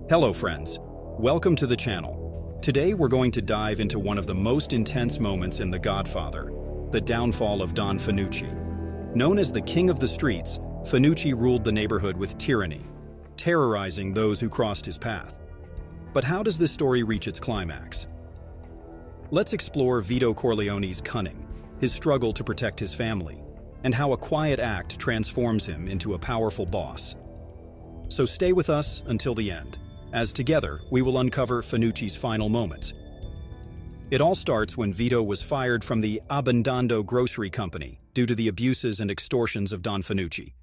Hello friends, welcome to the channel. Today we're going to dive into one of the most intense moments in The Godfather, the downfall of Don Fanucci. Known as the King of the Streets, Fanucci ruled the neighborhood with tyranny, terrorizing those who crossed his path. But how does this story reach its climax? Let's explore Vito Corleone's cunning, his struggle to protect his family, and how a quiet act transforms him into a powerful boss. So stay with us until the end, as together we will uncover Fanucci's final moments. It all starts when Vito was fired from the Abbandando grocery company due to the abuses and extortions of Don Fanucci.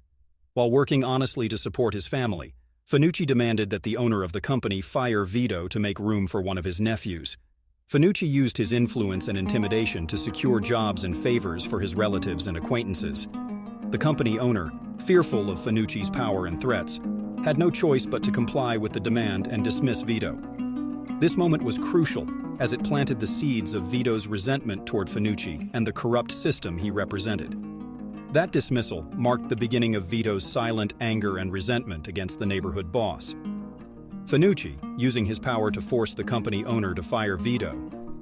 While working honestly to support his family, Fanucci demanded that the owner of the company fire Vito to make room for one of his nephews. Fanucci used his influence and intimidation to secure jobs and favors for his relatives and acquaintances. The company owner, fearful of Fanucci's power and threats, had no choice but to comply with the demand and dismiss Vito. This moment was crucial, as it planted the seeds of Vito's resentment toward Fanucci and the corrupt system he represented. That dismissal marked the beginning of Vito's silent anger and resentment against the neighborhood boss. Fanucci, using his power to force the company owner to fire Vito,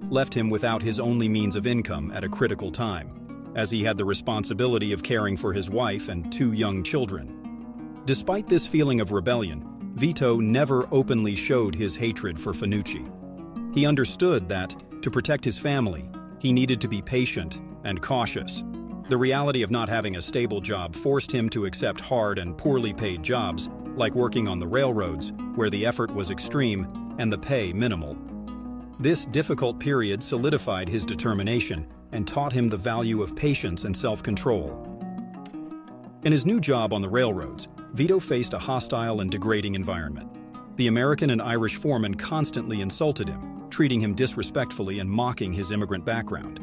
left him without his only means of income at a critical time, as he had the responsibility of caring for his wife and two young children. Despite this feeling of rebellion, Vito never openly showed his hatred for Fanucci. He understood that, to protect his family, he needed to be patient and cautious. The reality of not having a stable job forced him to accept hard and poorly paid jobs, like working on the railroads, where the effort was extreme and the pay minimal. This difficult period solidified his determination and taught him the value of patience and self-control. In his new job on the railroads, Vito faced a hostile and degrading environment. The American and Irish foremen constantly insulted him, treating him disrespectfully and mocking his immigrant background.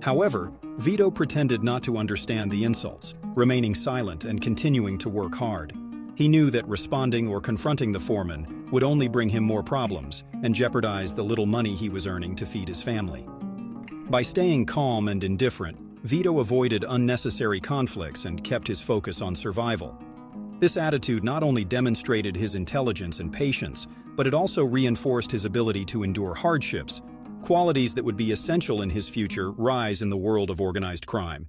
However, Vito pretended not to understand the insults, remaining silent and continuing to work hard. He knew that responding or confronting the foreman would only bring him more problems and jeopardize the little money he was earning to feed his family. By staying calm and indifferent, Vito avoided unnecessary conflicts and kept his focus on survival. This attitude not only demonstrated his intelligence and patience, but it also reinforced his ability to endure hardships, qualities that would be essential in his future rise in the world of organized crime.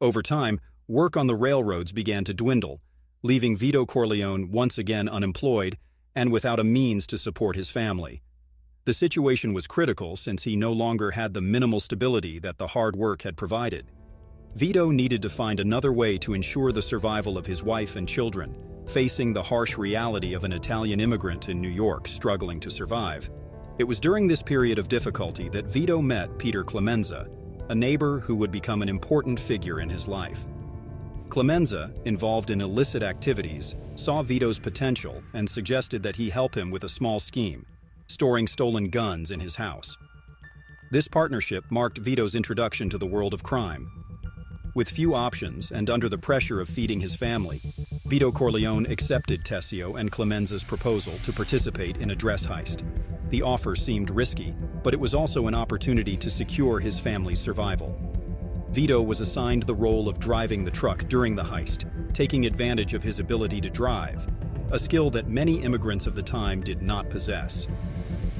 Over time, work on the railroads began to dwindle, leaving Vito Corleone once again unemployed and without a means to support his family. The situation was critical since he no longer had the minimal stability that the hard work had provided. Vito needed to find another way to ensure the survival of his wife and children, facing the harsh reality of an Italian immigrant in New York struggling to survive. It was during this period of difficulty that Vito met Peter Clemenza, a neighbor who would become an important figure in his life. Clemenza, involved in illicit activities, saw Vito's potential and suggested that he help him with a small scheme, storing stolen guns in his house. This partnership marked Vito's introduction to the world of crime. With few options and under the pressure of feeding his family, Vito Corleone accepted Tessio and Clemenza's proposal to participate in a dress heist. The offer seemed risky, but it was also an opportunity to secure his family's survival. Vito was assigned the role of driving the truck during the heist, taking advantage of his ability to drive, a skill that many immigrants of the time did not possess.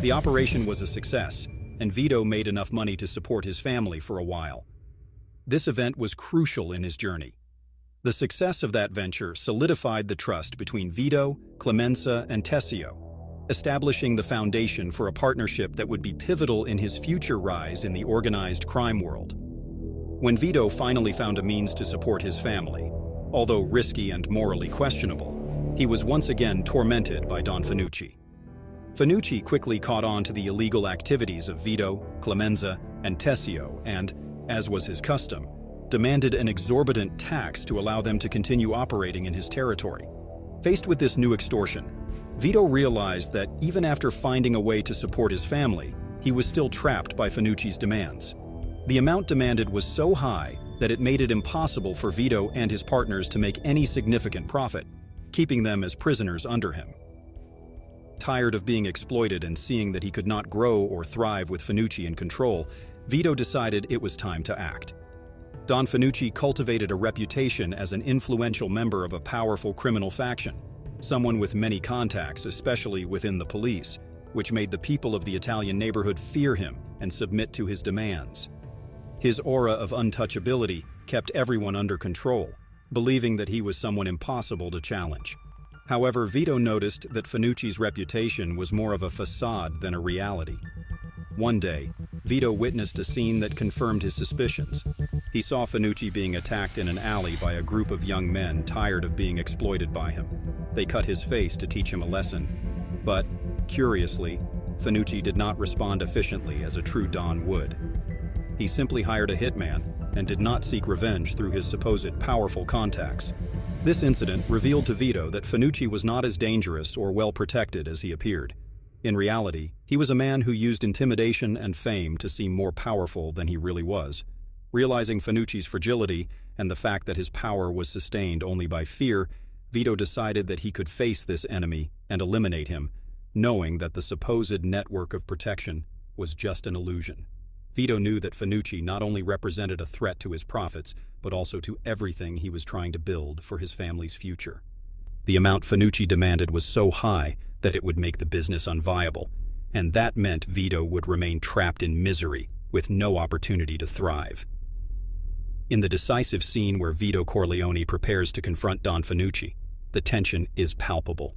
The operation was a success, and Vito made enough money to support his family for a while. This event was crucial in his journey. The success of that venture solidified the trust between Vito, Clemenza, and Tessio, establishing the foundation for a partnership that would be pivotal in his future rise in the organized crime world. When Vito finally found a means to support his family, although risky and morally questionable, he was once again tormented by Don Fanucci. Fanucci quickly caught on to the illegal activities of Vito, Clemenza, and Tessio and, as was his custom, demanded an exorbitant tax to allow them to continue operating in his territory. Faced with this new extortion, Vito realized that even after finding a way to support his family, he was still trapped by Fanucci's demands. The amount demanded was so high that it made it impossible for Vito and his partners to make any significant profit, keeping them as prisoners under him. Tired of being exploited and seeing that he could not grow or thrive with Fanucci in control, Vito decided it was time to act. Don Fanucci cultivated a reputation as an influential member of a powerful criminal faction. someone with many contacts, especially within the police, which made the people of the Italian neighborhood fear him and submit to his demands. His aura of untouchability kept everyone under control, believing that he was someone impossible to challenge. However, Vito noticed that Fanucci's reputation was more of a facade than a reality. One day, Vito witnessed a scene that confirmed his suspicions. He saw Fanucci being attacked in an alley by a group of young men tired of being exploited by him. They cut his face to teach him a lesson. But, curiously, Fanucci did not respond efficiently as a true Don would. He simply hired a hitman and did not seek revenge through his supposed powerful contacts. This incident revealed to Vito that Fanucci was not as dangerous or well-protected as he appeared. In reality, he was a man who used intimidation and fame to seem more powerful than he really was. Realizing Fanucci's fragility and the fact that his power was sustained only by fear, Vito decided that he could face this enemy and eliminate him, knowing that the supposed network of protection was just an illusion. Vito knew that Fanucci not only represented a threat to his profits, but also to everything he was trying to build for his family's future. The amount Fanucci demanded was so high that it would make the business unviable, and that meant Vito would remain trapped in misery with no opportunity to thrive. In the decisive scene where Vito Corleone prepares to confront Don Fanucci, the tension is palpable.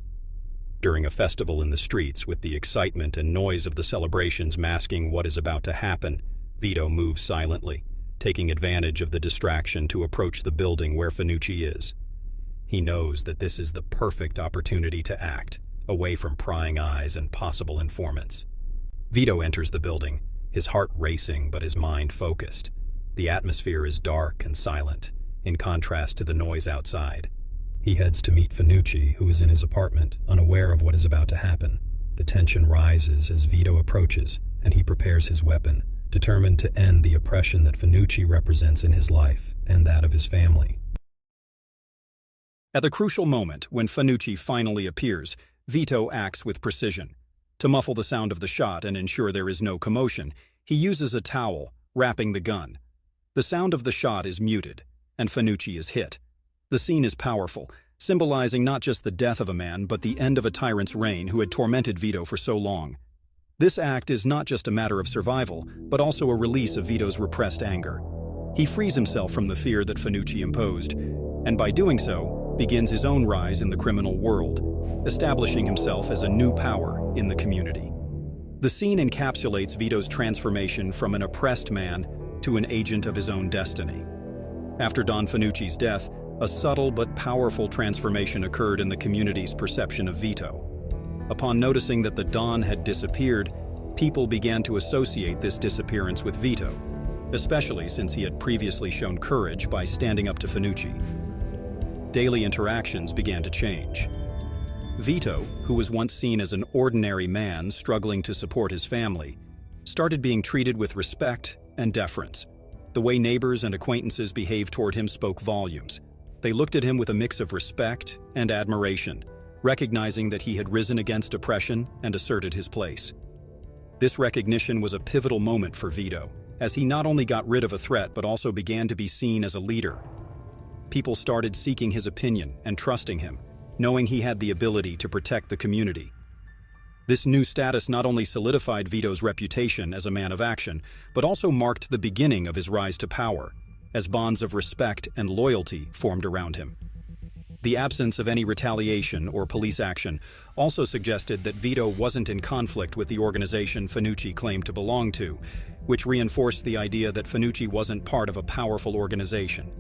During a festival in the streets, with the excitement and noise of the celebrations masking what is about to happen, Vito moves silently, taking advantage of the distraction to approach the building where Fanucci is. He knows that this is the perfect opportunity to act, away from prying eyes and possible informants. Vito enters the building, his heart racing but his mind focused. The atmosphere is dark and silent, in contrast to the noise outside. He heads to meet Fanucci, who is in his apartment, unaware of what is about to happen. The tension rises as Vito approaches, and he prepares his weapon, determined to end the oppression that Fanucci represents in his life and that of his family. At the crucial moment when Fanucci finally appears, Vito acts with precision. To muffle the sound of the shot and ensure there is no commotion, he uses a towel, wrapping the gun. The sound of the shot is muted, and Fanucci is hit. The scene is powerful, symbolizing not just the death of a man, but the end of a tyrant's reign who had tormented Vito for so long. This act is not just a matter of survival, but also a release of Vito's repressed anger. He frees himself from the fear that Fanucci imposed, and by doing so, begins his own rise in the criminal world, establishing himself as a new power in the community. The scene encapsulates Vito's transformation from an oppressed man to an agent of his own destiny. After Don Fanucci's death, a subtle but powerful transformation occurred in the community's perception of Vito. Upon noticing that the Don had disappeared, people began to associate this disappearance with Vito, especially since he had previously shown courage by standing up to Fanucci. Daily interactions began to change. Vito, who was once seen as an ordinary man struggling to support his family, started being treated with respect and deference. The way neighbors and acquaintances behaved toward him spoke volumes. They looked at him with a mix of respect and admiration, recognizing that he had risen against oppression and asserted his place. This recognition was a pivotal moment for Vito, as he not only got rid of a threat but also began to be seen as a leader. People started seeking his opinion and trusting him, knowing he had the ability to protect the community. This new status not only solidified Vito's reputation as a man of action, but also marked the beginning of his rise to power, as bonds of respect and loyalty formed around him. The absence of any retaliation or police action also suggested that Vito wasn't in conflict with the organization Fanucci claimed to belong to, which reinforced the idea that Fanucci wasn't part of a powerful organization.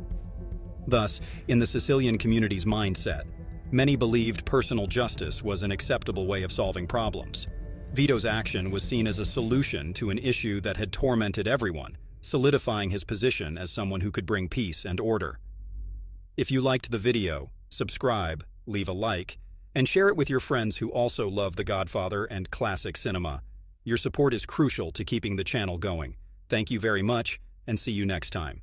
Thus, in the Sicilian community's mindset, many believed personal justice was an acceptable way of solving problems. Vito's action was seen as a solution to an issue that had tormented everyone, solidifying his position as someone who could bring peace and order. If you liked the video, subscribe, leave a like, and share it with your friends who also love The Godfather and classic cinema. Your support is crucial to keeping the channel going. Thank you very much, and see you next time.